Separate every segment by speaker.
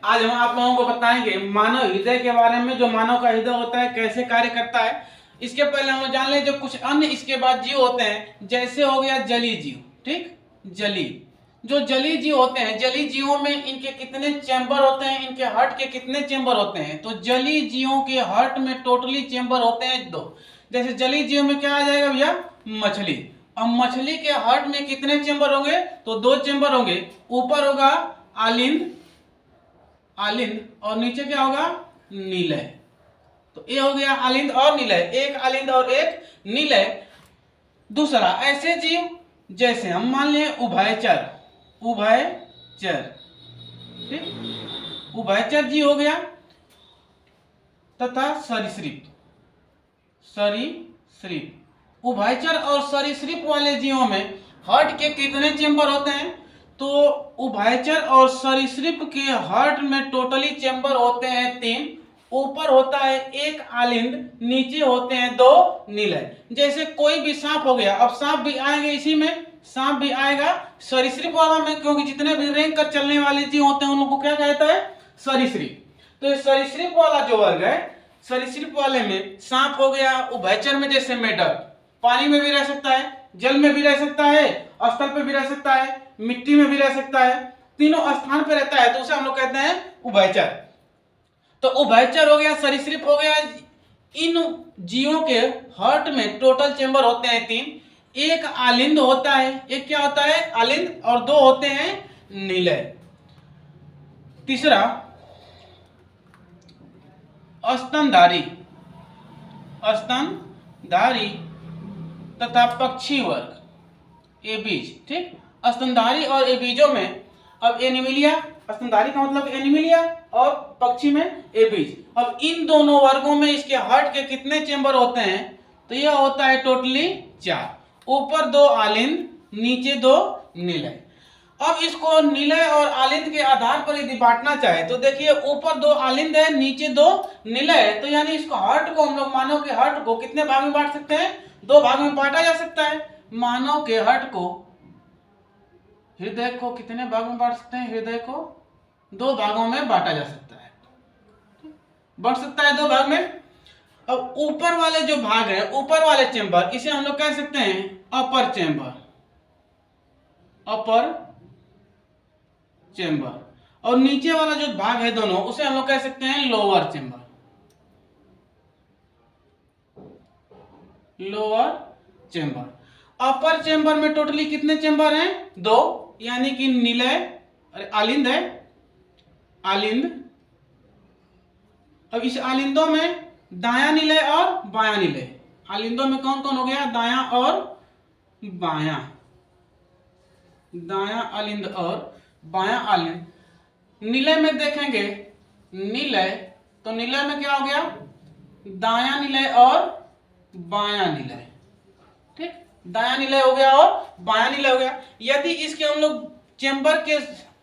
Speaker 1: आज हम आप लोगों को बताएंगे मानव हृदय के बारे में। जो मानव का हृदय होता है कैसे कार्य करता है। इसके पहले हम लोग जान लें जो कुछ अन्य इसके बाद जीव होते हैं, जैसे हो गया जलीय जीव। ठीक, जलीय जो जलीय जीव होते हैं, जलीय जीवों में इनके कितने चैम्बर होते हैं, इनके हार्ट के कितने चैम्बर होते हैं। तो जलीय जीवों के हार्ट में टोटली चैम्बर होते हैं 2। जैसे जलीय जीव में क्या आ जाएगा भैया, मछली। अब मछली के हार्ट में कितने चैम्बर होंगे, तो 2 चैम्बर होंगे। ऊपर होगा आलिंद, और नीचे क्या होगा, नीलय। तो ये हो गया आलिंद और नीलय, एक आलिंद और एक नीलय। दूसरा ऐसे जीव जैसे हम मान लें उभयचर, ठीक, उभयचर जीव हो गया, तथा सरीसृप। उभयचर और सरीसृप वाले जीवों में हार्ट के कितने चैम्बर होते हैं, तो उभयचर और सरीसृप के हार्ट में टोटली चैम्बर होते हैं 3। ऊपर होता है एक आलिंद, नीचे होते हैं 2 नीलय। जैसे कोई भी सांप हो गया, अब सांप भी आएंगे इसी में, सांप भी आएगा सरीसृप वाला में, क्योंकि जितने भी रेंग कर चलने वाले जीव होते हैं उन लोगों को क्या कहता है, सरीसृप। तो ये सरीसृप वाला जो वर्ग है, सरीसृप वाले में सांप हो गया, उभयचर में जैसे मेढक, पानी में भी रह सकता है, जल में भी रह सकता है, स्थल पे भी रह सकता है, मिट्टी में भी रह सकता है, तीनों स्थान पे रहता है, तो उसे हम लोग कहते हैं उभयचर। तो उभयचर हो गया, सरीसृप हो गया। इन जीवों के हार्ट में टोटल चैम्बर होते हैं 3। एक आलिंद होता है, एक क्या होता है, आलिंद, और 2 होते हैं नीलय। तीसरा स्तनधारी तथा पक्षी वर्ग, एबीज। ठीक, स्तनधारी और एबीजों में अब एनिमिलिया, स्तनधारी का मतलब एनिमिलिया, और पक्षी में एबीज। अब इन दोनों वर्गों में इसके हार्ट के कितने चैम्बर होते हैं, तो यह होता है टोटली 4। ऊपर 2 आलिंद, नीचे 2 नीलय। अब इसको नीलय और आलिंद के आधार पर यदि बांटना चाहे तो देखिए, ऊपर 2 आलिंद है, नीचे 2 नीलय है, तो यानी इसको हार्ट को हम लोग मानव के हार्ट को कितने भाग में बांट सकते हैं, 2 भाग में बांटा जा सकता है। मानव के हार्ट को, हृदय को कितने भाग में बांट सकते हैं, हृदय को 2 भागों में बांटा जा सकता है, बढ़ सकता है 2 भाग में। अब ऊपर वाले जो भाग है, ऊपर वाले चैम्बर, इसे हम लोग कह सकते हैं अपर चैम्बर, और नीचे वाला जो भाग है दोनों, उसे हम लोग कह सकते हैं लोअर चैम्बर। अपर चैम्बर में टोटली कितने चैम्बर हैं, 2, यानी कि नीलय, आलिंद है, अब इस आलिंदों में दायां नीलय और बायां नीलय। आलिंदों में कौन कौन हो गया, दायां और बायां, दायां आलिंद और बायां आलिंद। नीलय में देखेंगे, नीलय, तो नीलय में क्या हो गया, दायां नीलय और बायां नीलय। ठीक, दायां नीलय हो गया और बायां नीलय हो गया। यदि इसके हम लोग चैम्बर के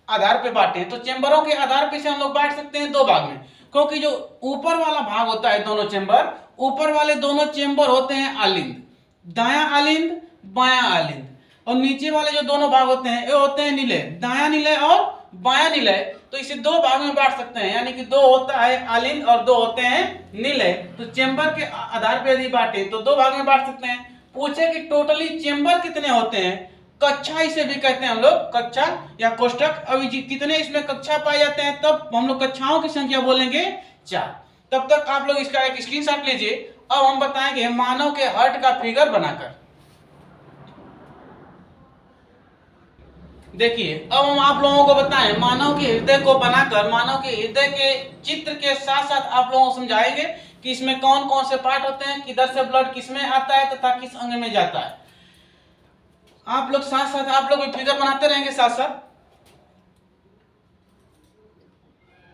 Speaker 1: आधार पे बांटे, तो चैम्बरों के आधार पे से हम लोग बांट सकते हैं 2 भाग में, क्योंकि जो ऊपर वाला भाग होता है दोनों चैम्बर, ऊपर वाले दोनों चैम्बर होते हैं आलिंद, दायां आलिंद, बायां आलिंद, और नीचे वाले जो दोनों भाग होते हैं ये होते हैं नीलय, दायां नीलय और बायां नीलय। तो इसे 2 भाग में बांट सकते हैं, यानी कि 2 होता है आलिंद और 2 होते हैं नीलय। तो चैम्बर के आधार पर यदि बांटे तो 2 भाग में बांट सकते हैं। पूछे कि टोटली चैम्बर कितने होते हैं, कक्षा इसे भी कहते हैं हम लोग, कक्षा या कोष्ठक। अभी कितने इसमें कक्षा पाए जाते हैं, तब हम लोग कक्षाओं की संख्या बोलेंगे 4। तब तक आप लोग इसका एक स्क्रीनशॉट लीजिए। अब हम बताएंगे मानव के हार्ट का फिगर बनाकर। देखिए, अब हम आप लोगों को बताएं मानव के हृदय को बनाकर, मानव के हृदय के चित्र के साथ साथ आप लोगों को समझाएंगे कि इसमें कौन कौन से पार्ट होते हैं, किधर से ब्लड किसमें आता है तथा किस अंग में जाता है। आप लोग साथ साथ आप लोग भी फिगर बनाते रहेंगे साथ साथ।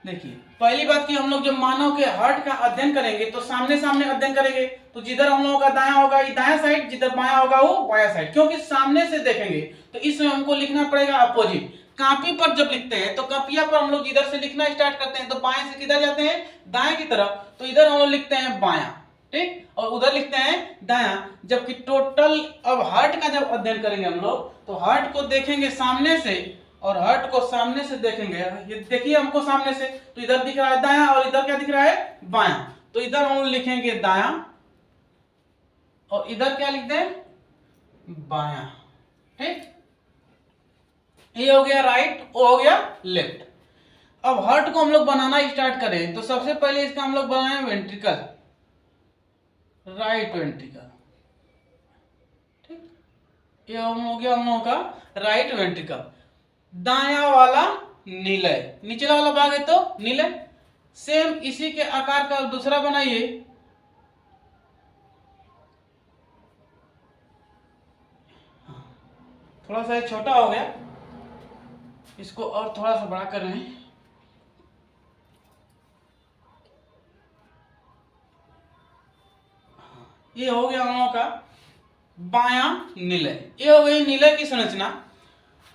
Speaker 1: देखिए, पहली बात कि हम लोग जब मानव के हार्ट का अध्ययन करेंगे तो सामने सामने अध्ययन करेंगे। तो जिधर हम लोगों का दायां होगा ये दायां साइड, जिधर बायां होगा वो बायां साइड, क्योंकि सामने से देखेंगे तो इसमें हमको लिखना पड़ेगा अपोजिट। कॉपी पर जब लिखते हैं तो कॉपिया पर हम लोग जिधर से लिखना स्टार्ट करते हैं तो बाएं से किधर जाते हैं, दाएं की तरफ, तो इधर हम लोग लिखते हैं बायां, ठीक, और उधर लिखते हैं दायां। जबकि टोटल अब हार्ट का जब अध्ययन करेंगे हम लोग तो हार्ट को देखेंगे सामने से और हार्ट को सामने से देखेंगे, ये देखिए हमको सामने से, तो इधर दिख रहा है दायां और इधर क्या दिख रहा है बायां, तो इधर हम लिखेंगे दायां और इधर क्या लिखते हैं बायां। ठीक, ये हो गया राइट, वो हो गया लेफ्ट। अब हार्ट को हम लोग बनाना स्टार्ट करें तो सबसे पहले इसका हम लोग बनाए वेंट्रिकल, राइट वेंट्रिकल। ठीक, ये हो गया हम लोगों का राइट वेंट्रिकल। दायां वाला निलय, निचला वाला भाग है तो निलय। सेम इसी के आकार का दूसरा बनाइए, थोड़ा सा छोटा हो गया, इसको और थोड़ा सा बड़ा कर रहे हैं। ये हो गया हम लोगों का बायां निलय, ये हो गई निलय की संरचना।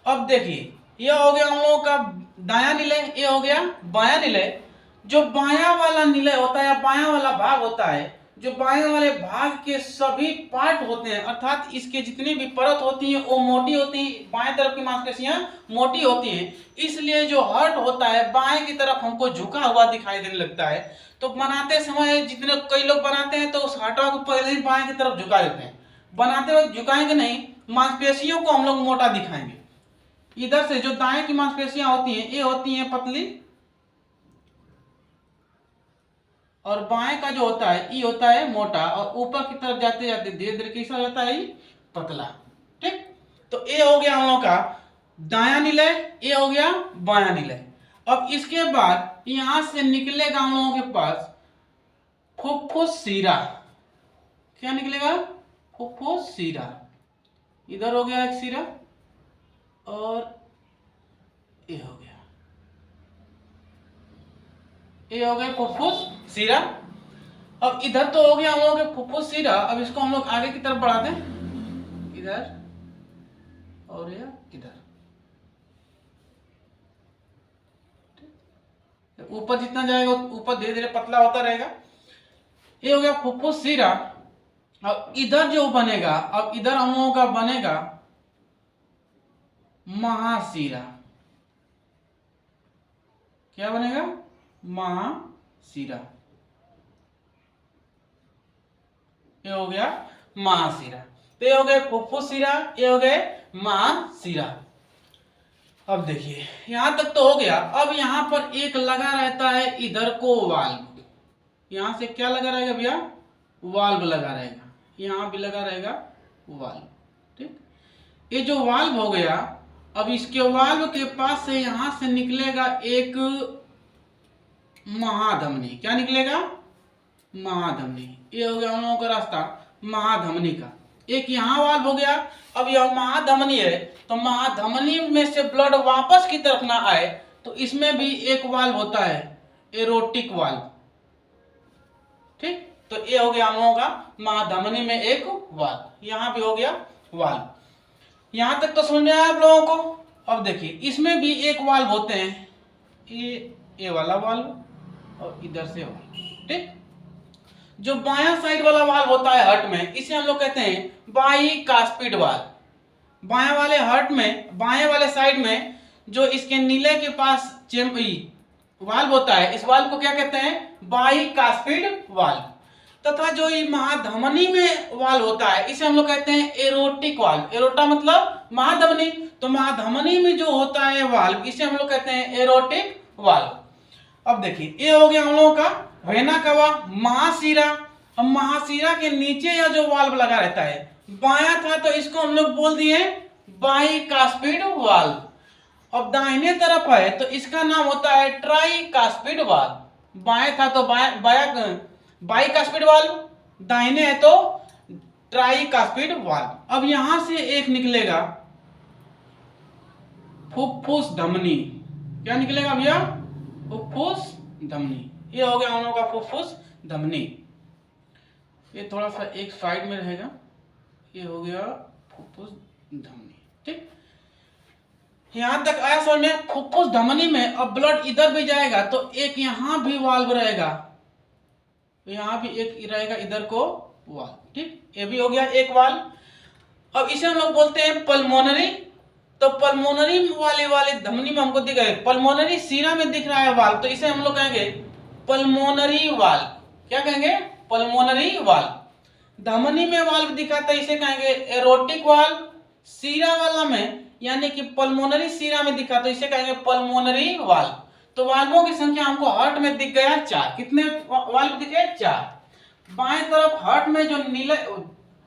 Speaker 1: अब देखिए ये हो गया हम लोगों का दायां निलय, ये हो गया बायां निलय। जो बायां वाला निलय होता है या बायां वाला भाग होता है, जो बाएं वाले भाग के सभी पार्ट होते हैं, अर्थात इसके जितनी भी परत होती है वो मोटी होती है, बाएं तरफ की मांसपेशियां मोटी होती हैं, इसलिए जो हार्ट होता है बाएं की तरफ हमको झुका हुआ दिखाई देने लगता है। तो बनाते समय जितने कई लोग बनाते हैं तो उस हार्टवा को पहले ही बाएं की तरफ झुका देते हैं, बनाते वक्त झुकाएंगे नहीं, मांसपेशियों को हम लोग मोटा दिखाएंगे। इधर से जो दाएं की मांसपेशियां होती हैं ये होती हैं पतली, और बाएं का जो होता है ये होता है मोटा, और ऊपर की तरफ जाते जाते धीरे धीरे कैसा हो जाता है ये पतला। ठीक, तो ये हो गया हम लोग का दायां निलय, ये हो गया बायां निलय। अब इसके बाद यहां से निकलेगा हम लोगों के पास फुफ्फुस सीरा। क्या निकलेगा फुफ्फुस सीरा, इधर हो गया एक सीरा और ये हो गया, ये हो गया फुफ्फुस सीरा। अब इधर तो हो गया हम लोगों के फुफ्फुस सीरा, अब इसको हम लोग आगे की तरफ बढ़ाते हैं, इधर और ये इधर, ऊपर जितना जाएगा ऊपर धीरे धीरे पतला होता रहेगा। ये हो गया फुफ्फुस सीरा। अब इधर जो बनेगा, अब इधर हम लोगों का बनेगा महासीरा। क्या बनेगा महासीरा, ये हो गया महासीरा। तो ये हो गए फुफ्फुस सीरा, ये हो गए महासीरा। अब देखिए यहां तक तो हो गया। अब यहां पर एक लगा रहता है इधर को वाल्व, यहां से क्या लगा रहेगा भैया वाल्व लगा रहेगा, यहां भी लगा रहेगा वाल्व। ठीक, ये जो वाल्व हो गया, अब इसके वाल्व के पास से यहां से निकलेगा एक महाधमनी। क्या निकलेगा महाधमनी, ये हो गया हम लोगों का रास्ता महाधमनी का। एक यहाँ वाल्व हो गया। अब यह महाधमनी है, तो महाधमनी में से ब्लड वापस की तरफ ना आए तो इसमें भी एक वाल्व होता है एरोटिक वाल्व। ठीक, तो ये हो गया हम लोगों का महाधमनी में एक वाल्व, यहां भी हो गया वाल्व। यहां तक तो समझ में आया आप लोगों को। अब देखिए इसमें भी एक वाल्व होते हैं, ये वाला वाल्व और इधर से वाल्व। ठीक, जो बायां साइड वाला वाल्व होता है हार्ट में, इसे हम लोग कहते हैं बाईकास्पिड वाल्व। बायां वाले हार्ट में, बाएं वाले साइड में जो इसके नीले के पास वाल्व होता है, इस वाल्व को क्या कहते हैं बाईकास्पिड वाल्व। तथा जो ये महाधमनी में वाल्व होता है इसे हम लोग कहते हैं एरोटिक वाल्व। एरोटा मतलब महाधमनी, तो महाधमनी में जो होता है वाल्व इसे हम लोग कहते हैं एरोटिक वाल्व। अब देखिए ये हो गया हम लोगों का वेना कवा महासीरा। अब महासीरा के नीचे यह जो वाल्व लगा रहता है बायां था तो इसको हम लोग बोल दिए बाईकास्पिड वाल्व। अब दाहिने तरफ है तो इसका नाम होता है ट्राईकास्पिड वाल्व। बाएं था तो बाईकास्पिड वाल्व, दाहिने है तो ट्राईकास्पिड वाल्व। अब यहां से एक निकलेगा फुफ्फुस धमनी। क्या निकलेगा भैया फुफ्फुस धमनी, ये हो गया हम लोगों का फुफ्फुस धमनी। ये थोड़ा सा एक साइड में रहेगा, ये हो गया फुफ्फुस धमनी। ठीक, यहां तक आया समझ में। फुफ्फुस धमनी में अब ब्लड इधर भी जाएगा तो एक यहां भी वाल्व रहेगा, यहां भी एक रहेगा इधर को वाल्व। ठीक, ये भी हो गया एक वाल्व। अब इसे हम लोग बोलते हैं पल्मोनरी तो पल्मोनरी वाली धमनी में हमको दिख रहा है, पल्मोनरी सीरा में दिख रहा है वाल्व, तो इसे हम लोग कहेंगे पल्मोनरी वाल्व। क्या कहेंगे? Pulmonary valve. धमनी में वाल्व दिखा था, इसे कहेंगे एरोटिक वाल्व। सीरा वाला में यानी कि पल्मोनरी सीरा में दिखा तो इसे कहेंगे पल्मोनरी वाल्व। तो वाल्वों की संख्या हमको हार्ट में दिख गया 4। कितने वाल्व दिखे? 4। बाएं तरफ हार्ट में जो नीले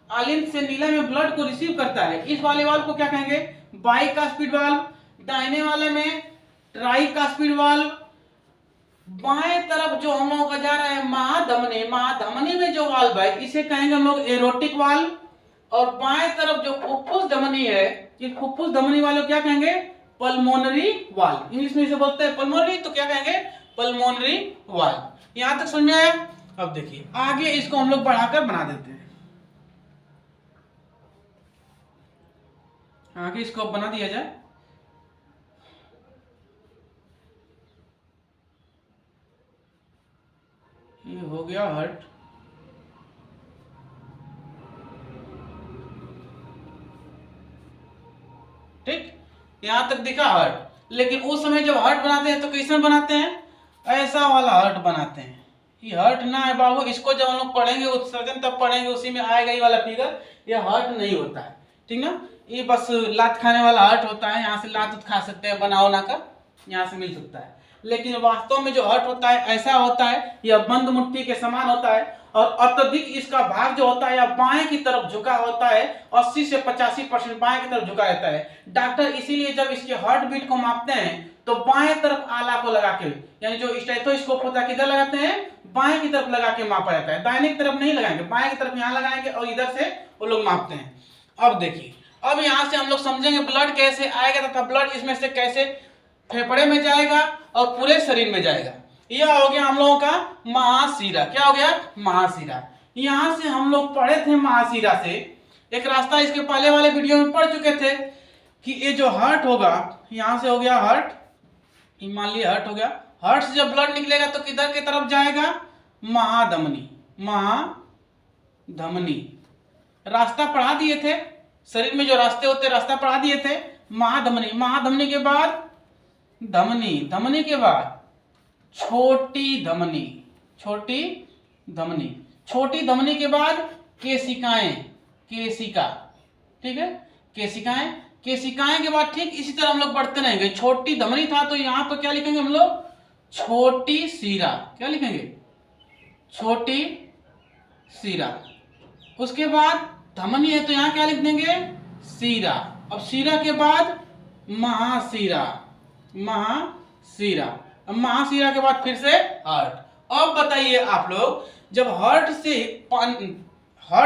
Speaker 1: आलिंद से नीला में ब्लड को रिसीव करता है, इस वाले वाल्व को क्या कहेंगे? Bicuspid valve. दाहिने वाले में ट्राइकास्पिड वाल्व। बाएं तरफ जो हम लोगों का जा रहा है महाधमनी, महाधमनी में जो वाल्व है इसे कहेंगे हम लोग एरोटिक वाल्व। और बाएं तरफ जो फुफ्फुस धमनी है, इस फुफ्फुस धमनी वाले को क्या कहेंगे? Pulmonary valve. इंग्लिश में इसे बोलते हैं पल्मोनरी, तो क्या कहेंगे? Pulmonary valve. यहां तक समझ में आया? अब देखिए आगे इसको हम लोग बढ़ाकर बना देते हैं। आगे इसको अब बना दिया जाए। ये हो गया हार्ट। ठीक, यहां तक दिखा हार्ट। लेकिन उस समय जब हार्ट बनाते हैं तो कैसे बनाते हैं? ऐसा वाला हार्ट बनाते हैं। ये हार्ट ना है बाबू, इसको जब हम लोग पढ़ेंगे उत्सर्जन तब पढ़ेंगे, उसी में आएगा ये वाला फिगर। ये हार्ट नहीं होता है, ठीक ना। ये बस लात खाने वाला हार्ट होता है, यहाँ से लात खा सकते हैं बना उना कर, यहाँ से मिल सकता है। लेकिन वास्तव में जो हार्ट होता है ऐसा होता है, यह बंद मुट्ठी के समान होता है और अत्यधिक इसका भाग जो होता है या बाएं की तरफ झुका होता है। 80 से 85% बाएं की तरफ झुका रहता है। डॉक्टर इसीलिए जब इसके हार्ट बीट को मापते हैं तो बाएं तरफ आला को लगा के, यानी जो स्टेथोस्कोप होता है किधर लगाते हैं? बाएं की तरफ लगा के मापा जाता है। दाहिने की तरफ नहीं लगाएंगे, बाएं की तरफ यहाँ लगाएंगे और इधर से वो लोग मापते हैं। अब देखिए, अब यहाँ से हम लोग समझेंगे ब्लड कैसे आएगा तथा ब्लड इसमें से कैसे फेफड़े में जाएगा और पूरे शरीर में जाएगा। यह हो गया हम लोगों का महाशिरा। क्या हो गया? महाशिरा। यहां से हम लोग पढ़े थे महाशिरा से एक रास्ता, इसके पहले वाले वीडियो में पढ़ चुके थे कि ये जो हार्ट होगा, यहां से हो गया हार्ट, मान लिया हार्ट हो गया। हार्ट से जब ब्लड निकलेगा तो किधर की तरफ जाएगा? महाधमनी। महाधमनी रास्ता पढ़ा दिए थे, शरीर में जो रास्ते होते रास्ता पढ़ा दिए थे। महाधमनी, महाधमनी के बाद धमनी, धमनी के बाद छोटी धमनी, छोटी धमनी, छोटी धमनी के बाद केशिकाएं, केशिका, ठीक है, केशिकाएं, केशिकाएं के बाद ठीक इसी तरह हम लोग बढ़ते रहेंगे। छोटी धमनी था तो यहां पर क्या लिखेंगे हम लोग? छोटी सीरा। क्या लिखेंगे? छोटी सीरा। उसके बाद धमनी है तो यहां क्या लिख देंगे? सीरा। अब सीरा के बाद महासीरा, महासीरा। अब महाशिरा के बाद फिर से हार्ट। अब बताइए आप लोग, जब हार्ट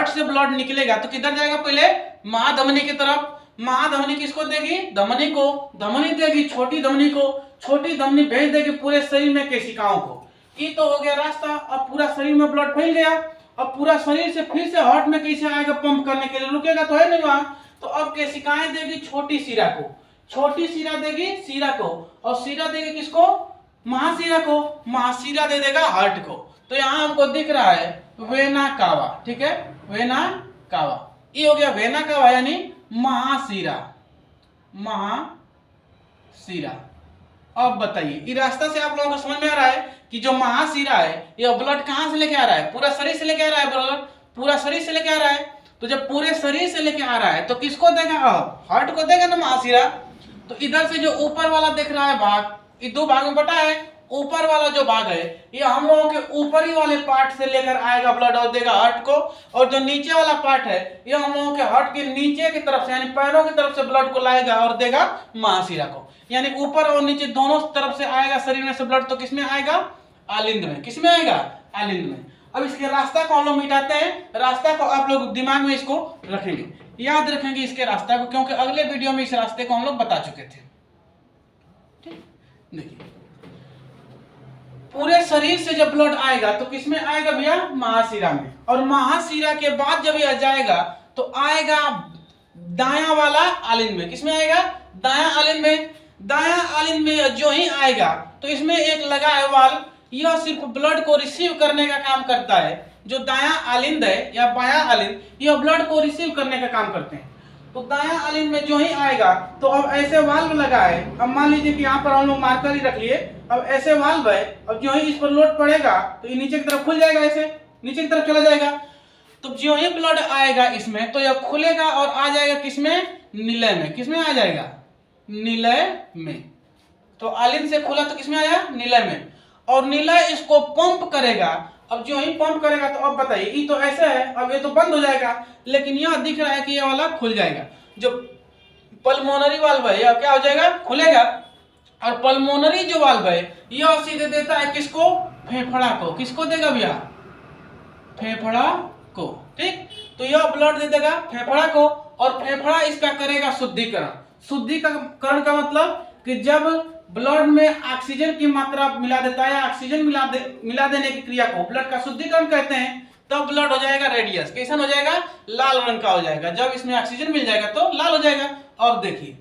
Speaker 1: से ब्लड निकलेगा तो किधर जाएगा? पहले महाधमनी की तरफ। महाधमनी किसको देगी? धमनी को। धमनी देगी छोटी धमनी को, छोटी धमनी भेज देगी पूरे शरीर में केशिकाओं को। ये तो हो गया रास्ता। अब पूरा शरीर में ब्लड फैल गया। अब पूरा शरीर से फिर से हार्ट में कैसे आएगा? पंप करने के लिए रुकेगा तो है नहीं वहां। तो अब केशिकाएं देगी छोटी सीरा को, छोटी सीरा देगी सीरा को, और सीरा देगी किसको? महाशिरा को। महाशिरा दे देगा हार्ट को। तो यहां हमको दिख रहा है वेना कावा, ठीक है, वेना कावा। ये हो गया वेना कावा यानी महाशिरा, महाशिरा। अब बताइए, ये रास्ता से आप लोगों को समझ में आ रहा है कि जो महाशिरा है ये ब्लड कहां से लेके आ रहा है? पूरा शरीर से लेके आ रहा है। ब्लड पूरा शरीर से लेके आ रहा है। तो जब पूरे शरीर से लेके आ रहा है तो किसको देगा? हार्ट को देगा ना महाशिरा। तो इधर से जो ऊपर वाला दिख रहा है भाग, ये दो भाग में बटा है। ऊपर वाला जो भाग है ये हम लोगों के ऊपरी वाले पार्ट से लेकर आएगा ब्लड और देगा हार्ट को, और जो नीचे वाला पार्ट है ये हम लोगों के हार्ट के नीचे की तरफ से यानी पैरों की तरफ से ब्लड को लाएगा और देगा महाशिरा को। यानी ऊपर और नीचे दोनों तरफ से आएगा शरीर में से ब्लड। तो किसमें आएगा? आलिंद में। किसमें आएगा? आलिंद में। अब इसके रास्ता को हम लोग मिटाते हैं। रास्ता को आप लोग दिमाग में इसको रखेंगे, याद रखेंगे इसके रास्ता को, क्योंकि अगले वीडियो में इस रास्ते को हम लोग बता चुके थे। ठीक, देखिए पूरे शरीर से जब ब्लड आएगा तो किसमें आएगा भैया? महाशिरा में। और महाशिरा के बाद जब यह जाएगा तो आएगा दायां वाला आलिंद में। किसमें आएगा? दायां आलिंद में। दायां आलिंद में जो ही आएगा तो इसमें एक लगा है वाल्व, यह सिर्फ ब्लड को रिसीव करने का काम करता है। जो दायां आलिंद है या बायां आलिंद, यह ब्लड को रिसीव करने का काम करते हैं। तो दायां आलिंद में जो ही आएगा तो अब ऐसे वाल्व लगा है, अब मान लीजिए कि यहाँ पर हम लोग मार्कर ही रख लिए, अब ऐसे वाल्व है, अब जो ही इस पर लोड पड़ेगा तो ये नीचे की तरफ खुल जाएगा, ऐसे नीचे की तरफ चला जाएगा। तो जो ही ब्लड आएगा इसमें तो यह खुलेगा और आ जाएगा किसमें, निलय में। किसमें आ जाएगा, निलय में। तो आलिंद से खुला तो किसमें आया, निलय में। और निलय इसको पंप करेगा, अब जो ही पंप करेगा तो अब बताइए, ये तो ऐसे है, अब ये तो बंद हो जाएगा, लेकिन यह दिख रहा है कि ये वाला खुल जाएगा। जो पल्मोनरी वाल्व है यह क्या हो जाएगा, खुलेगा। और पल्मोनरी जो वाल्व है यह सीधे देता है किसको, फेफड़ा को। किसको देगा भैया, फेफड़ा को। ठीक, तो यह ब्लड दे देगा फेफड़ा को, और फेफड़ा इसका करेगा शुद्धिकरण। शुद्धिकरण का मतलब कि जब ब्लड में ऑक्सीजन की मात्रा मिला देता है, ऑक्सीजन मिला देने की क्रिया को ब्लड का शुद्धिकरण कहते हैं, तब ब्लड हो जाएगा रेडियस। कैसा हो जाएगा, लाल रंग का हो जाएगा। जब इसमें ऑक्सीजन मिल जाएगा तो लाल हो जाएगा। और देखिए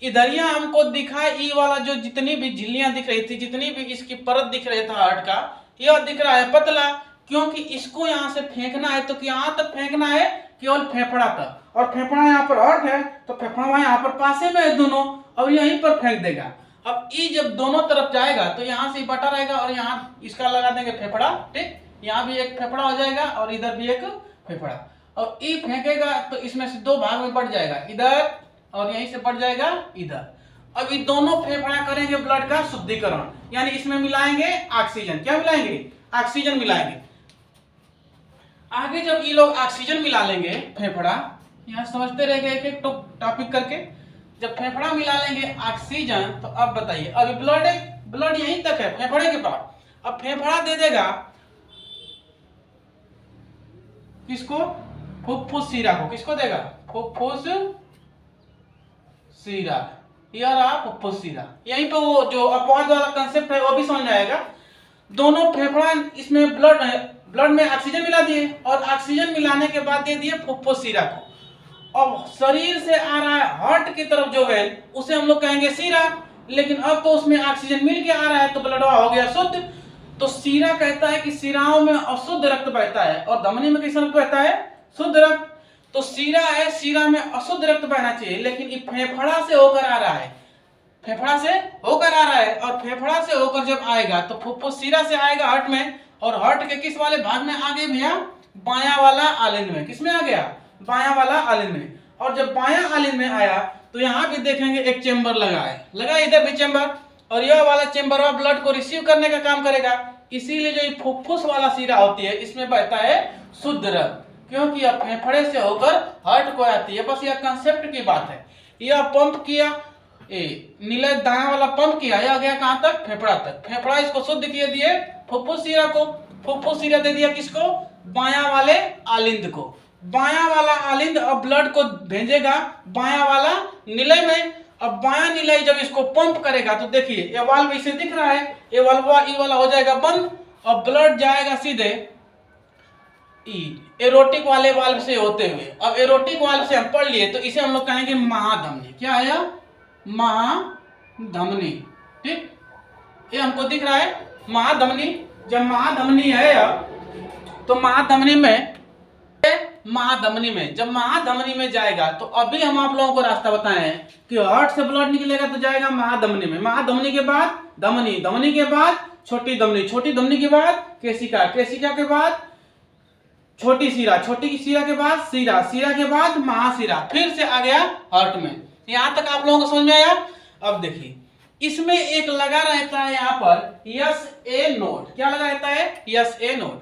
Speaker 1: इधर यह हमको दिखा, ई वाला जो जितनी भी झिल्लियां दिख रही थी, जितनी भी इसकी परत दिख रही था हार्ट का, यह दिख रहा है पतला, क्योंकि इसको यहाँ से फेंकना है। तो यहाँ तक फेंकना है केवल फेफड़ा तक, और फेफड़ा यहाँ पर हार्ट है तो फेफड़ा यहाँ पर पासे में है दोनों, और यहीं पर फेंक देगा। अब ई जब दोनों तरफ जाएगा तो यहाँ से बटा रहेगा, और यहाँ इसका लगा देंगे फेफड़ा। ठीक, यहाँ भी एक फेफड़ा हो जाएगा और इधर भी एक फेफड़ा, और ई फेंकेगा तो इसमें से दो भाग में बढ़ जाएगा, इधर और यहीं से बढ़ जाएगा इधर। अब ये दोनों फेफड़ा करेंगे ब्लड का शुद्धिकरण, यानी इसमें मिलाएंगे ऑक्सीजन। क्या मिलाएंगे, ऑक्सीजन मिलाएंगे। आगे जब ये लोग ऑक्सीजन मिला लेंगे, फेफड़ा, यहाँ समझते रहेंगे एक एक टॉपिक करके। जब फेफड़ा मिला लेंगे ऑक्सीजन तो अब बताइए, अभी ब्लड यहीं तक है फेफड़े के पास, अब फेफड़ा दे देगा किसको, फुफ्फुस शिरा को। किसको देगा, फुफ्फुस शिरा, यह रहा फुफ्फुस शिरा। यहीं पे वो जो अपवाद वाला कंसेप्ट है वो भी समझ आएगा। दोनों फेफड़ा इसमें ब्लड में ऑक्सीजन मिला दिए, और ऑक्सीजन मिलाने के बाद दे दिए फुफ्फुस शिरा को। अब शरीर से आ रहा है हार्ट की तरफ जो है उसे हम लोग कहेंगे शिरा, लेकिन अब तो उसमें ऑक्सीजन मिल के आ रहा है तो ब्लडवा हो गया शुद्ध। तो शिरा कहता है कि शिराओं में अशुद्ध रक्त बहता है, और धमनी में कैसा रक्त बहता है, शुद्ध रक्त। तो शिरा है, शिरा में अशुद्ध रक्त बहना चाहिए, लेकिन ये फेफड़ा से होकर आ रहा है, फेफड़ा से होकर आ रहा है। और फेफड़ा से होकर जब आएगा तो फुफ्फुस शिरा से आएगा हार्ट में, और हार्ट के किस वाले भाग में आ गए भैया, बायां वाला आलिंद में। किसमें आ गया, बायां वाला आलिंद में। और जब बायां आलिंद में आया तो यहाँ भी देखेंगे एक चेंबर लगा है, लगा इधर भी चेंबर, और यह वाला चेंबर ब्लड को रिसीव करने का काम करेगा। इसीलिए जो फुफ्फुस वाला शिरा होती है इसमें बहता है शुद्ध रक्त, क्योंकि यह फेफड़े से होकर हार्ट को आती है। बस यह कंसेप्ट की बात है। यह पंप किया, नीले दाया वाला पंप किया, यह गया कहां तक, फेफड़ा तक। फेफड़ा इसको शुद्ध किए दिए फुफ्फुस शिरा को, फुफ्फुस शिरा दे दिया किसको, बायां वाले आलिंद को। बायां वाला आलिंद अब ब्लड को भेजेगा बायां वाला निलय में। अब बायां निलय जब इसको पंप करेगा तो देखिए ये वाल्व इसे दिख रहा है, ये वाला हो जाएगा बंद, और ब्लड जाएगा सीधे एरोटिक वाले वाल्व से होते हुए। अब एरोटिक वाल्व से हम पढ़ लिए तो इसे हम लोग कहेंगे महाधमनी। क्या आया, महाधमनी। ठीक, ये हमको दिख रहा है महाधमनी। जब महाधमनी है तो महाधमनी में जब महाधमनी में जाएगा तो अभी हम आप लोगों को रास्ता बताए हैं कि हार्ट से ब्लड निकलेगा तो जाएगा महाधमनी में। महाधमनी के बाद धमनी, धमनी के बाद छोटी धमनी, छोटी धमनी के बाद केशिका, केशिका के बाद छोटी शिरा, छोटी शिरा के बाद शिरा, शिरा के बाद महाशिरा, फिर से आ गया हार्ट में। यहां तक आप लोगों को समझ में आया। अब देखिए इसमें एक लगा रहता है यहाँ पर SA नोड। क्या लगा रहता है, SA नोड।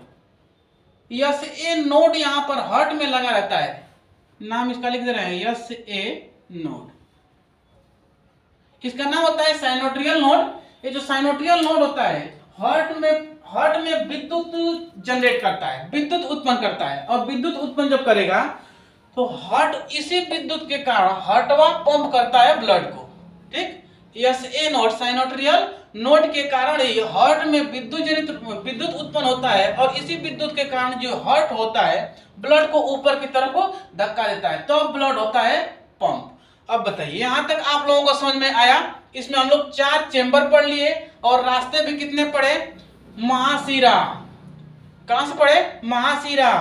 Speaker 1: SA नोड यहाँ पर हार्ट में लगा रहता है, नाम इसका लिख दे रहे हैं SA नोड। इसका नाम होता है साइनोट्रियल नोड। ये जो साइनोट्रियल नोड होता है हार्ट में विद्युत जनरेट करता है, विद्युत उत्पन्न करता है, और विद्युत उत्पन्न जब करेगा तो हार्ट इसी विद्युत के कारण हार्टवा पंप करता है ब्लड को। ठीक, SA नोड साइनोट्रियल नोड के कारण हार्ट में विद्युत उत्पन्न होता है, और इसी विद्युत के कारण जो हार्ट होता है ब्लड को ऊपर की तरफ धक्का देता है, तो ब्लड होता है पंप। अब बताइए यहां तक आप लोगों को समझ में आया। इसमें हम लोग 4 चेंबर पढ़ लिए, और रास्ते भी कितने पढ़े, महाशिरा। कहां से पढ़े, महाशिरा,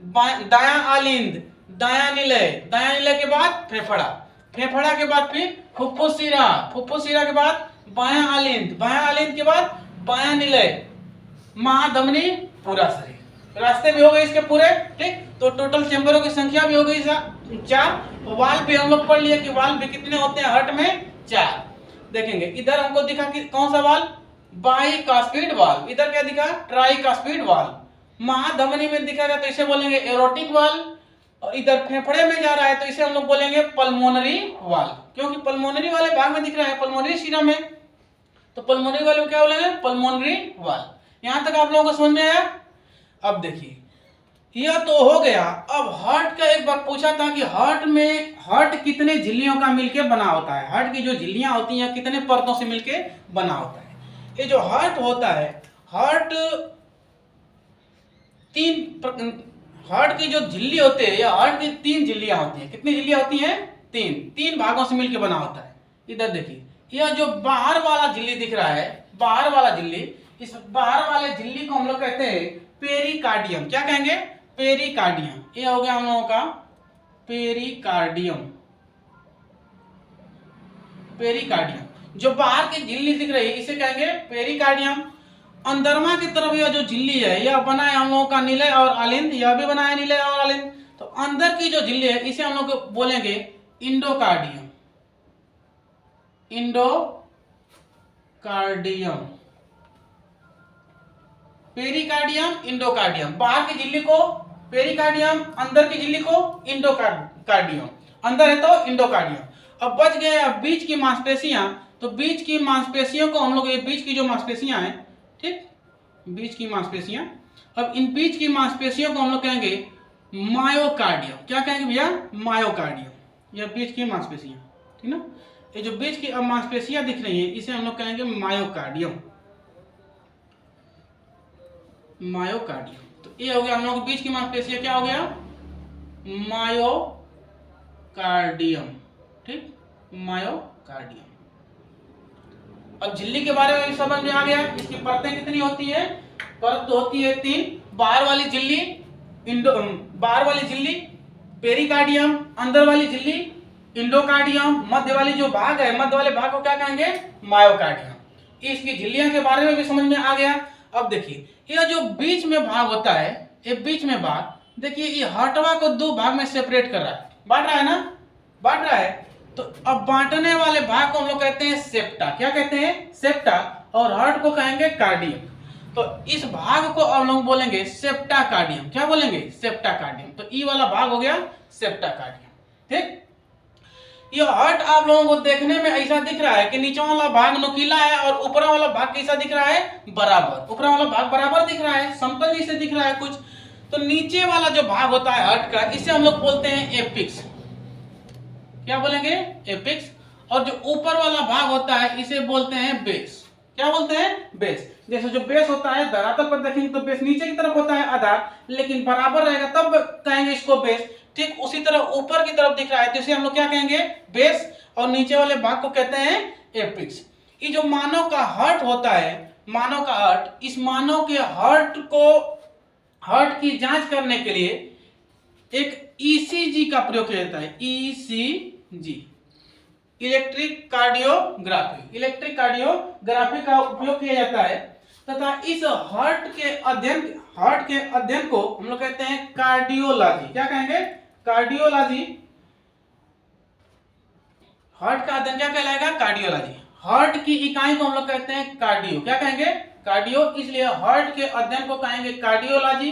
Speaker 1: दायां आलिंद, दायां निलय, दायां निलय के बाद फेफड़ा, फेफड़ा के बाद फिर फुफ्फुस शिरा, फुफ्फुस शिरा के बाद बायां आलिंद, बायां आलिंद के बाद बायां निलय, महाधमनी, पूरा शरीर। रास्ते भी हो गए इसके पूरे, ठीक। तो टोटल चैम्बरों की संख्या भी हो गई 4। वाल्व भी हम लोग पढ़ लिए कि वाल्व भी कितने होते हैं हार्ट में, 4। देखेंगे इधर हमको दिखा कि कौन सा वाल्व, बाइकास्पिड वाल्व, इधर क्या दिखा, ट्राइकास्पिड वाल्व। महाधमनी में दिखागा तो इसे बोलेंगे एरोटिक वाल्व, और इधर फेफड़े में जा रहा है तो इसे हम लोग बोलेंगे पल्मोनरी वाल्व, क्योंकि पल्मोनरी वाले भाग में दिख रहा है, पल्मोनरी शिरा में, तो पल्मोनरी वाले क्या बोलेंगे, पल्मोनरी वाल्व। यहां तक आप लोगों को समझ में आया। अब देखिए यह तो हो गया। अब हार्ट का एक बार पूछा था कि हार्ट में, हार्ट कितने झिल्लियों का मिलके बना होता है, हार्ट की जो झिल्लियां होती हैं कितने परतों से मिलके बना होता है। ये जो हार्ट होता है, हार्ट हार्ट की जो झिल्ली होते हैं, या हार्ट की 3 झिल्लियां होती हैं। कितनी झिल्लियां होती हैं, 3 भागों से मिलकर बना होता है। इधर देखिए यह जो बाहर वाला झिल्ली दिख रहा है, बाहर वाला झिल्ली, इस बाहर वाले झिल्ली को हम लोग कहते हैं पेरिकार्डियम। क्या कहेंगे, पेरिकार्डियम। ये हो गया हम लोगों का पेरिकार्डियम, पेरिकार्डियम। जो बाहर की झिल्ली दिख रही है इसे कहेंगे पेरिकार्डियम। अंदरमा की तरफ यह जो झिल्ली है यह बना है हम लोगों का निलय और आलिंद, यह भी बना है निलय और आलिंद। तो अंदर की जो झिल्ली है इसे हम लोग बोलेंगे इंडोकार्डियम, इंडोकार्डियम, पेरिकार्डियम, इंडोकार्डियम। बाहर की झिल्ली को पेरिकार्डियम, अंदर की झिल्ली को इंडोकार्डियम, अंदर है तो इंडोकार्डियम। अब बच गए अब बीच की मांसपेशियां, तो बीच की मांसपेशियों को हम लोग, ये बीच की जो मांसपेशियां हैं, ठीक, बीच की मांसपेशियां, अब इन बीच की मांसपेशियों को हम लोग कहेंगे मायोकार्डियम। क्या कहेंगे भैया, मायोकार्डियम। यह बीच की मांसपेशियां, ठीक ना। ये जो बीच की अब मांसपेशियां दिख रही है इसे हम लोग कहेंगे मायोकार्डियम, मायोकार्डियम। तो ये हो गया हम लोग बीच की मांसपेशियां, क्या हो गया, मायोकार्डियम, ठीक, मायोकार्डियम। अब झिल्ली के बारे में भी समझ में आ गया। इसकी परतें कितनी होती है, परत तो होती है 3। बाहर वाली झिल्ली बाहर वाली झिल्ली पेरिकार्डियम, अंदर वाली झिल्ली इंडोकार्डियम, मध्य वाली जो भाग है, मध्य वाले भाग को क्या कहेंगे, मायोकार्डियम। इसकी झिल्लियों के बारे में भी समझ में आ गया। अब देखिए यह जो बीच में भाग होता है, ये बीच में भाग, देखिए ये हार्टवा को 2 भाग में सेपरेट कर रहा है, बांट रहा है ना, बांट रहा है। तो अब बांटने वाले भाग को हम लोग कहते हैं सेप्टा। क्या कहते हैं, सेप्टा। और हार्ट को कहेंगे कार्डियम। तो इस भाग को हम लोग बोलेंगे सेप्टा कार्डियम। क्या बोलेंगे, सेप्टा कार्डियम। तो ई वाला भाग हो गया सेप्टा कार्डियम, ठीक। ये हार्ट आप लोगों को देखने में ऐसा दिख रहा है कि नीचे वाला भाग नुकीला है और ऊपर वाला भाग कैसा दिख रहा है, बराबर। ऊपर वाला भाग बराबर दिख रहा है, समतल जैसे दिख रहा है कुछ। तो नीचे वाला जो भाग होता है हार्ट का, इसे हम लोग बोलते हैं एपिक्स। क्या बोलेंगे, एपिक्स। और जो ऊपर वाला भाग होता है इसे बोलते हैं बेस। क्या बोलते हैं, बेस। जैसे जो बेस होता है धरातल पर देखेंगे तो बेस नीचे की तरफ होता है आधार, लेकिन बराबर रहेगा तब कहेंगे इसको बेस। ठीक उसी तरह ऊपर की तरफ दिख रहा है तो इसे हम लोग क्या कहेंगे, बेस। और नीचे वाले भाग को कहते हैं एपिक्स। ये जो मानव का हार्ट होता है, मानव का हार्ट, इस मानव के हार्ट को, हार्ट की जांच करने के लिए एक ईसीजी का प्रयोग किया जाता है। ECG, electric cardiography, electric cardiography का उपयोग किया जाता है। तथा इस हार्ट के अध्ययन को हम लोग कहते हैं कार्डियोलॉजी। क्या कहेंगे, कार्डियोलॉजी। हार्ट का अध्ययन क्या कहलाएगा, कार्डियोलॉजी। हार्ट की इकाई को हम लोग कहते हैं कार्डियो। क्या कहेंगे, कार्डियो। इसलिए हार्ट के अध्ययन को कहेंगे कार्डियोलॉजी।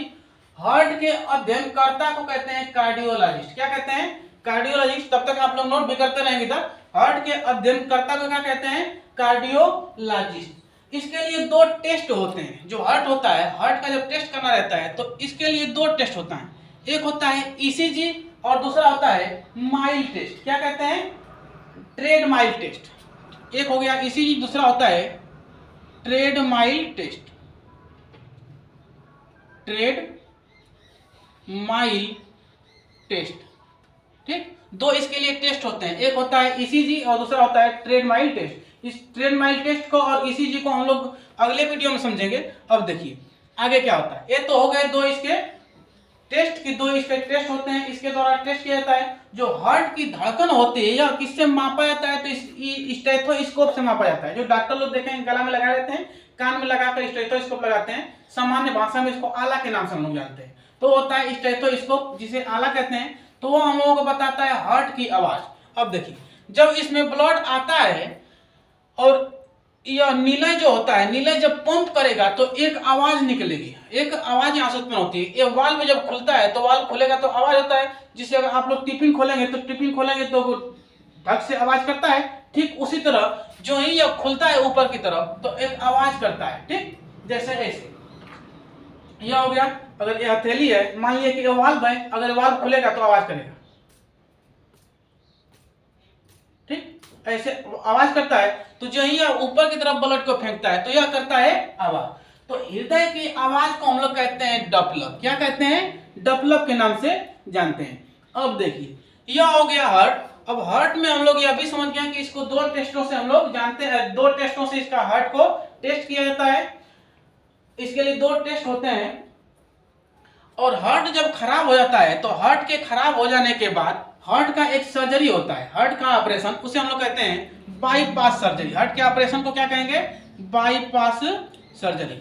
Speaker 1: हार्ट के अध्ययनकर्ता को कहते हैं कार्डियोलॉजिस्ट। क्या कहते हैं, कार्डियोलॉजिस्ट। तब तक आप लोग नोट भी करते रहेंगे इधर। हार्ट के अध्ययनकर्ता को क्या कहते हैं, कार्डियोलॉजिस्ट। इसके लिए 2 टेस्ट होते हैं। जो हार्ट होता है, हार्ट का जब टेस्ट करना रहता है तो इसके लिए 2 टेस्ट होता है। एक होता है ईसीजी और दूसरा होता है माइल टेस्ट। क्या कहते हैं, ट्रेड माइल टेस्ट। एक हो गया ईसीजी, दूसरा होता है treadmill test. Treadmill test, ठीक। 2 इसके लिए टेस्ट होते हैं। एक होता है ईसीजी और दूसरा होता है ट्रेड माइल टेस्ट। इस ट्रेड माइल टेस्ट को और ईसीजी को हम लोग अगले वीडियो में समझेंगे। अब देखिए आगे क्या होता है। ये तो हो गए 2 इसके टेस्ट की दो इसके टेस्ट होते हैं, इसके द्वारा टेस्ट किया जाता है। जो हार्ट की धड़कन होती है या किससे मापा जाता है, तो इस स्टेथोस्कोप से मापा जाता है। जो डॉक्टर लोग देखेंगे गला में लगा देते हैं, कान में लगाकर स्टेथोस्कोप लगाते हैं, सामान्य भाषा में इसको आला के नाम से हम लोग जानते हैं। तो होता है स्टेथोस्कोप जिसे आला कहते हैं, तो वो हम लोगों को बताता है हार्ट की आवाज। अब देखिए, जब इसमें ब्लड आता है और यह निलय जो होता है, निलय जब पंप करेगा तो एक आवाज निकलेगी, एक आवाज यहाँ से उत्पन्न होती है। ये वाल्व जब खुलता है तो वाल्व खुलेगा तो आवाज होता है, जिससे अगर आप लोग टिफिन खोलेंगे तो धक से आवाज करता है। ठीक उसी तरह जो ही यह खुलता है ऊपर की तरफ तो एक आवाज करता है। ठीक जैसे ऐसे यह हो गया। अगर यह हथेली है, मान लिया कि यह वाल्व है, अगर वाल्व खुलेगा तो आवाज करेगा। ठीक ऐसे आवाज करता है। तो जो ही ऊपर की तरफ ब्लड को फेंकता है तो यह करता है आवाज। तो हृदय की आवाज को हम लोग कहते हैं डॉपलर। क्या कहते हैं? डॉपलर के नाम से जानते हैं। अब देखिए, यह हो गया हार्ट। अब हार्ट में हम लोग यह भी समझ गए कि इसको दो टेस्टों से हम लोग जानते हैं, दो टेस्टों से इसका हार्ट को टेस्ट किया जाता है। इसके लिए दो टेस्ट होते हैं। और हार्ट जब खराब हो जाता है तो हार्ट के खराब हो जाने के बाद हार्ट का एक सर्जरी होता है, हार्ट का ऑपरेशन, उसे हम लोग कहते हैं बाईपास सर्जरी। हार्ट के ऑपरेशन को क्या कहेंगे? Bypass surgery.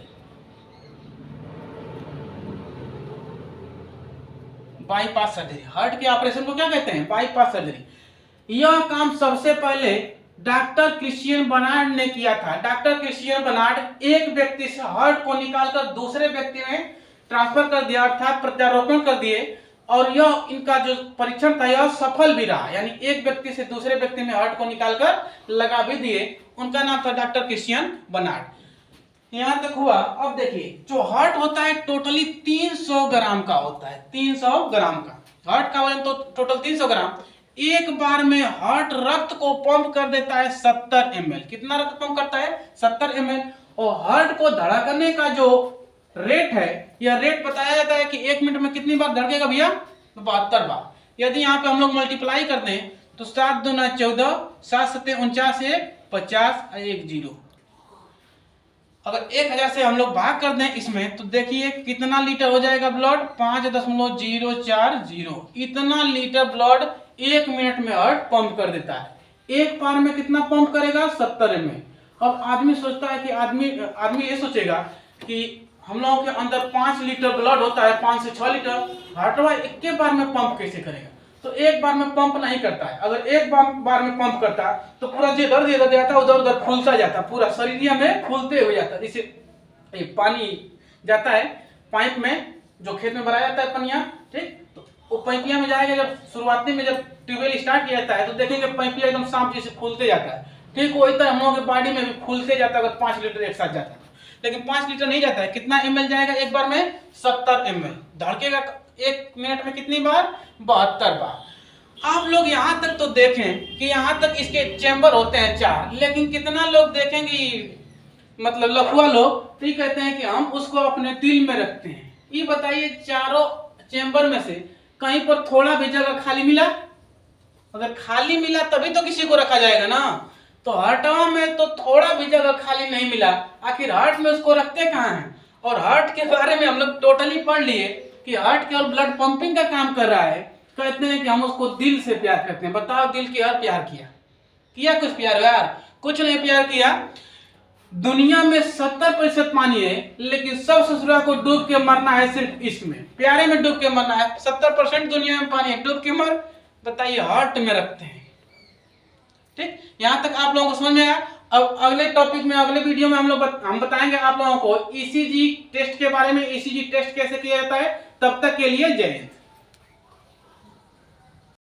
Speaker 1: Bypass surgery, heart के ऑपरेशन को क्या कहते हैं? Bypass surgery. यह काम सबसे पहले डॉक्टर क्रिश्चियन बर्नार्ड ने किया था। डॉक्टर क्रिश्चियन बर्नार्ड एक व्यक्ति से हार्ट को निकालकर दूसरे व्यक्ति में ट्रांसफर कर दिया, अर्थात प्रत्यारोपण कर दिए। और यह इनका जो परीक्षण था यह सफल भी रहा, यानी एक व्यक्ति से दूसरे व्यक्ति में हार्ट को निकालकर लगा भी दिए। उनका नाम था डॉक्टर क्रिश्चियन बर्नार्ड। यहां तक हुआ। अब देखिए, जो हार्ट होता है टोटली 300 ग्राम का होता है। 300 ग्राम का हार्ट का वजन तो टोटल 300 ग्राम। एक बार में हार्ट रक्त को पंप कर देता है 70 ml। कितना रक्त पंप करता है? 70 ml। और हार्ट को धड़कने का जो रेट है, यह रेट बताया जाता है कि 1 मिनट में कितनी बार धड़केगा भैया? 72 बार। यदि यहाँ पे हम लोग मल्टीप्लाई कर दें तो 7 दूना 14, 7 सत्ते 49, 50, 1 0। अगर 1000 से हम लोग भाग कर दें इसमें तो देखिए कितना लीटर हो जाएगा ब्लड? 5.040। इतना लीटर ब्लड 1 मिनट में हार्ट पंप कर देता है। एक बार में कितना पंप करेगा? 70 ml। अब आदमी सोचता है कि आदमी ये सोचेगा कि हम लोगों के अंदर 5 लीटर ब्लड होता है, 5 से 6 लीटर, हार्टवा एक बार में पंप कैसे करेगा? तो एक बार में पंप नहीं करता है। अगर एक बार में पंप करता तो पूरा जो इधर जाता उधर उधर फूलता जाता, पूरा शरीर में फूलते हुए जाता। जैसे पानी जाता है पाइप में, जो खेत में भराया जाता है पनिया, ठीक, तो वो पाइपिया में जाएगा। जब शुरुआती में जब ट्यूबवेल स्टार्ट किया जाता है तो देखेंगे पाइपिया एकदम सांप जैसे फूलते जाता है। ठीक वही तरह हम लोगों के बॉडी में भी फूलते जाता है अगर 5 लीटर एक साथ जाता है। लेकिन 5 लीटर नहीं जाता है। कितना ml जाएगा एक बार में? 70 ml। धड़केगा 1 मिनट में कितनी बार? 72 बार। आप लोग यहाँ तक तो देखें कि यहाँ तक इसके चैम्बर होते हैं 4, लेकिन कितना लोग देखेंगे, मतलब लफुआ लोग, तो ये कहते हैं कि हम उसको अपने दिल में रखते हैं। ये बताइए, चारों चैम्बर में से कहीं पर थोड़ा भी जगह खाली मिला? अगर खाली मिला तभी तो किसी को रखा जाएगा ना। तो हार्टवा में तो थोड़ा भी जगह खाली नहीं मिला, आखिर हार्ट में उसको रखते कहाँ हैं? और हार्ट के बारे में हम लोग टोटली पढ़ लिए कि हार्ट केवल ब्लड पंपिंग का काम कर रहा है। कहते हैं कि हम उसको दिल से प्यार करते हैं। बताओ, दिल की हर प्यार किया कुछ प्यार? यार कुछ नहीं प्यार किया। दुनिया में 70% पानी है, लेकिन सब ससुरा को डूब के मरना है सिर्फ इश्क में, प्यारे में डूब के मरना है। 70% दुनिया में पानी है, डूब के मर। बताइए, हार्ट में रखते हैं। ठीक, यहाँ तक आप लोगों को समझ में आया? अब अगले टॉपिक में, अगले वीडियो में हम बताएंगे आप लोगों को ईसीजी टेस्ट के बारे में, ईसीजी टेस्ट कैसे किया जाता है। तब तक के लिए जय हिंद।